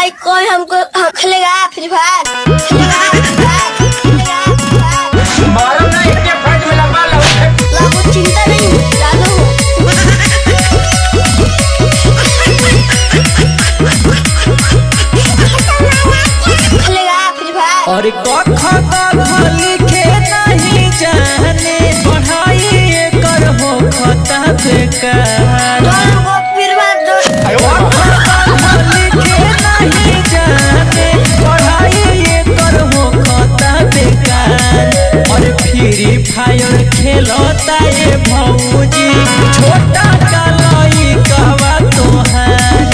भाई कोई हमको खेलेगा फ्री फायर मारो ना इनके फट में लगा लो लागू चिंता नहीं जादू खेलेगा फ्री फायर और कख लिखे नहीं जाने पढ़ाई कर हो खता बेकार हमको फिर लिखे नहीं जाने पढ़ाई कर हो खता बेकार और फ्री फायर खेलता ये भौजी छोटा कालई कहवा तोहार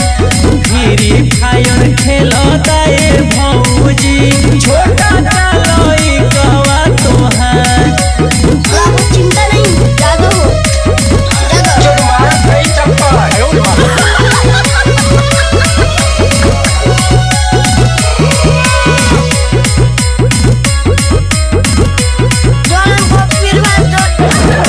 फ्री फायर खेलता ये भौजी छोटा कालई कहवा तोहार लागू चिंता नहीं जादू जो मारा सही चप्पा है जो हमको फिर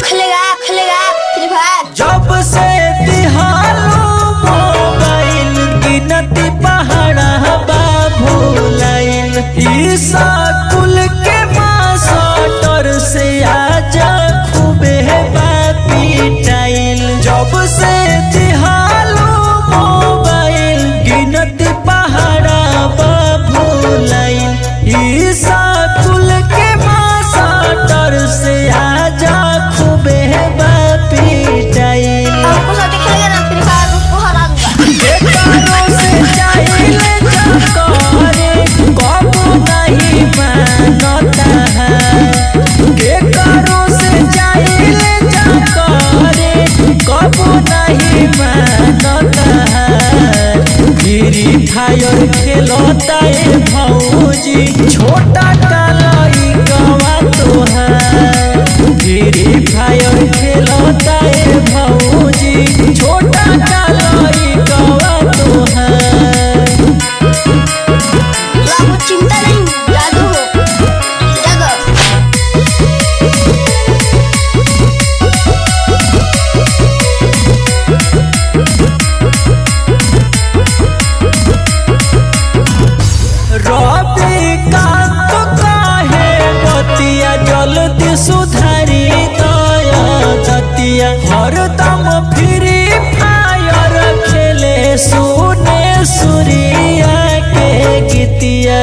खेलेगा फ्री फायर जब से दिहालो मोबाइल गिनती पहाड़ा बाबूलाइल ईसा कुल के मास्टर से आजा खूबे बापीटाइल जब से दिहालो मोबाइल गिनती पहाड़ा बाबूलाइल ईसा कुल के मास्टर से आजा खूबे बापीटाइल हमको साथ खेलेगा ना फ्री फायर उसको हरा दूंगा बेकारों से चाहिए चकोरे कबू नहीं मानता है बेकारों से चाहिए चकोरे कबू नहीं मानता है फ्री फायर खेलता है भौजी छोटा कालई गवा तोहार फ्री फायर खेलता है भौजी छोटा कालई गवा तोहार लागू चिंता नहीं जादू रविकांत काहे बतिया जल्दी सुधारी दया दतिया हरदम फ्री फायर खेले सुने सुरिया के गीतिया